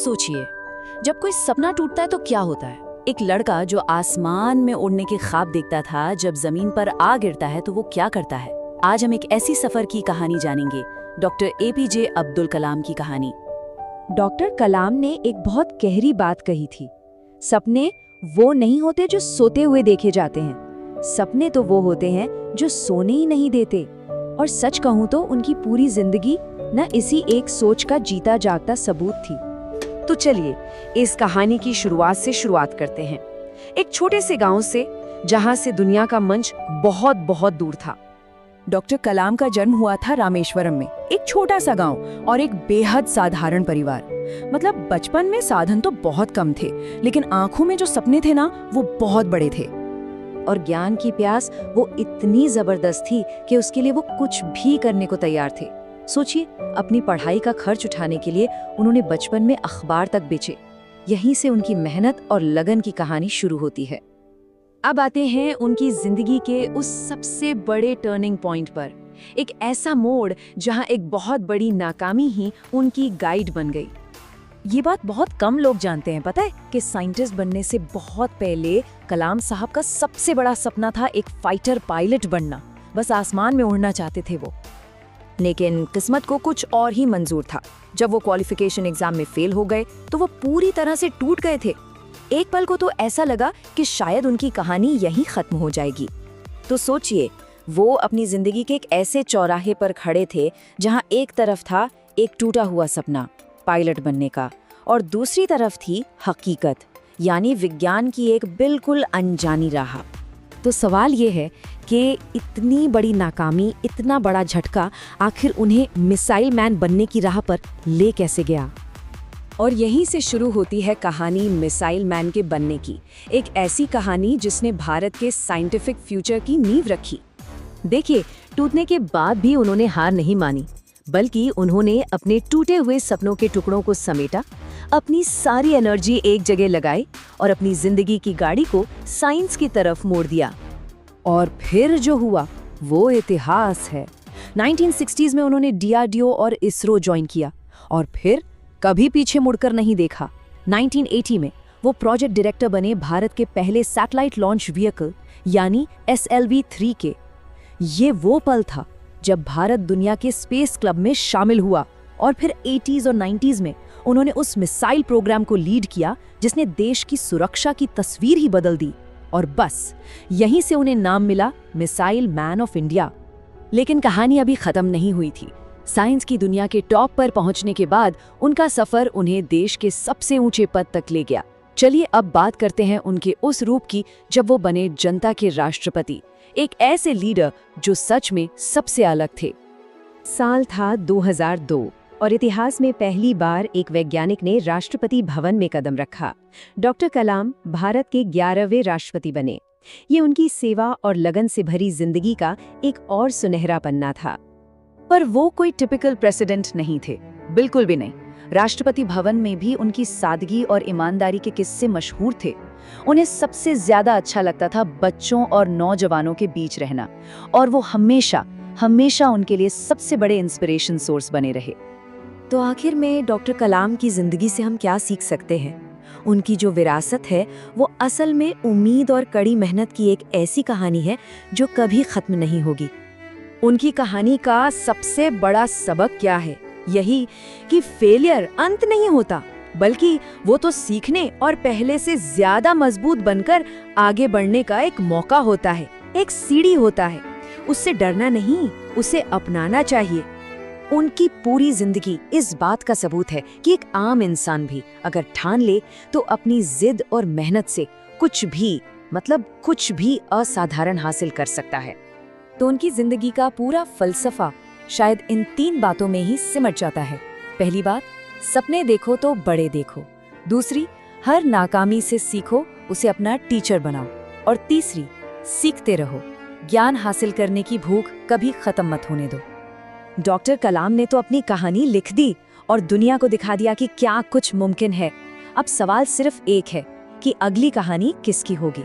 सोचिए, जब कोई सपना टूटता है तो क्या होता है। एक लड़का जो आसमान में उड़ने के ख्वाब देखता था, जब जमीन पर आ गिरता है तो वो क्या करता है। आज हम एक ऐसी सफर की कहानी जानेंगे, डॉक्टर एपीजे अब्दुल कलाम की कहानी। डॉक्टर कलाम ने एक बहुत गहरी बात कही थी। सपने वो नहीं होते जो सोते हुए देखे जाते हैं, सपने तो वो होते हैं जो सोने ही नहीं देते। और सच कहूं तो उनकी पूरी जिंदगी न इसी एक सोच का जीता जागता सबूत थी। तो चलिए इस कहानी की शुरुआत करते हैं, एक छोटे से गांव से, जहां से दुनिया का मंच बहुत बहुत दूर था। डॉक्टर कलाम का जन्म हुआ था रामेश्वरम में, एक छोटा सा गांव और एक बेहद साधारण परिवार। मतलब बचपन में साधन तो बहुत कम थे, लेकिन आंखों में जो सपने थे ना, वो बहुत बड़े थे। और ज्ञान की प्यास वो इतनी जबरदस्त थी कि उसके लिए वो कुछ भी करने को तैयार थे। सोचिए, अपनी पढ़ाई का खर्च उठाने के लिए उन्होंने बचपन में अखबार तक बेचे। यहीं से उनकी मेहनत और लगन की कहानी शुरू होती है। अब आते हैं उनकी जिंदगी के उस सबसे बड़े टर्निंग पॉइंट पर, एक ऐसा मोड़ जहां एक बहुत बड़ी नाकामी ही उनकी गाइड बन गई। ये बात बहुत कम लोग जानते हैं, पता है कि साइंटिस्ट बनने से बहुत पहले कलाम साहब का सबसे बड़ा सपना था एक फाइटर पायलट बनना। बस आसमान में उड़ना चाहते थे वो। लेकिन किस्मत को कुछ और ही मंजूर था। जब वो क्वालिफिकेशन एग्जाम में फेल हो गए तो वो पूरी तरह से टूट गए थे। एक पल को तो ऐसा लगा कि शायद उनकी कहानी यहीं खत्म हो जाएगी। तो सोचिए, वो अपनी जिंदगी के एक ऐसे चौराहे पर खड़े थे जहां एक तरफ था एक टूटा हुआ सपना पायलट बनने का, और दूसरी तरफ थी हकीकत, यानी विज्ञान की एक बिल्कुल अनजानी राह। तो सवाल ये है कि इतनी बड़ी नाकामी, इतना बड़ा झटका आखिर उन्हें मिसाइल मैन बनने की राह पर ले कैसे गया। और यहीं से शुरू होती है कहानी मिसाइल मैन के बनने की, एक ऐसी कहानी जिसने भारत के साइंटिफिक फ्यूचर की नींव रखी। देखिए, टूटने के बाद भी उन्होंने हार नहीं मानी, बल्कि उन्होंने अपने टूटे हुए सपनों के टुकड़ों को समेटा, अपनी सारी एनर्जी एक जगह लगाई और अपनी जिंदगी की गाड़ी को साइंस की तरफ मोड़ दिया। और फिर जो हुआ वो इतिहास है। 1960s में उन्होंने डीआरडीओ और इसरो ज्वाइन किया और फिर कभी पीछे मुड़कर नहीं देखा। 1980 में वो प्रोजेक्ट डायरेक्टर बने भारत के पहले सैटेलाइट लॉन्च व्हीकल यानी SLV-3 के। ये वो पल था जब भारत दुनिया के स्पेस क्लब में शामिल हुआ। और फिर 80s और 90s में उन्होंने उस मिसाइल प्रोग्राम को लीड किया जिसने देश की सुरक्षा की तस्वीर ही बदल दी। और बस यहीं से उन्हें नाम मिला मिसाइल मैन ऑफ इंडिया। लेकिन कहानी अभी खत्म नहीं हुई थी। साइंस की दुनिया के टॉप पर पहुंचने के बाद उनका सफर उन्हें देश के सबसे ऊंचे पद तक ले गया। चलिए अब बात करते हैं उनके उस रूप की जब वो बने जनता के राष्ट्रपति, एक ऐसे लीडर जो सच में सबसे अलग थे। साल था 2002 और इतिहास में पहली बार एक वैज्ञानिक ने राष्ट्रपति भवन में कदम रखा। डॉक्टर कलाम भारत के 11वें राष्ट्रपति बने। ये उनकी सेवा और लगन से भरी जिंदगी का एक और सुनहरा पन्ना था। पर वो कोई टिपिकल प्रेसिडेंट नहीं थे, बिल्कुल भी नहीं। राष्ट्रपति भवन में भी उनकी सादगी और ईमानदारी के किस्से मशहूर थे। उन्हें सबसे ज्यादा अच्छा लगता था बच्चों और नौजवानों के बीच रहना, और वो हमेशा उनके लिए सबसे बड़े इंस्पिरेशन सोर्स बने रहे। तो आखिर में डॉक्टर कलाम की जिंदगी से हम क्या सीख सकते हैं? उनकी जो विरासत है वो असल में उम्मीद और कड़ी मेहनत की एक ऐसी कहानी है जो कभी खत्म नहीं होगी। उनकी कहानी का सबसे बड़ा सबक क्या है? यही कि फेलियर अंत नहीं होता, बल्कि वो तो सीखने और पहले से ज्यादा मजबूत बनकर आगे बढ़ने का एक मौका होता है, एक सीढ़ी होता है। उससे डरना नहीं, उसे अपनाना चाहिए। उनकी पूरी जिंदगी इस बात का सबूत है कि एक आम इंसान भी अगर ठान ले तो अपनी जिद और मेहनत से कुछ भी असाधारण हासिल कर सकता है। तो उनकी जिंदगी का पूरा फलसफा शायद इन 3 बातों में ही सिमट जाता है। पहली बात, सपने देखो तो बड़े देखो। दूसरी, हर नाकामी से सीखो, उसे अपना टीचर बनाओ। और तीसरी, सीखते रहो, ज्ञान हासिल करने की भूख कभी खत्म मत होने दो। डॉक्टर कलाम ने तो अपनी कहानी लिख दी और दुनिया को दिखा दिया कि क्या कुछ मुमकिन है। अब सवाल सिर्फ एक है कि अगली कहानी किसकी होगी।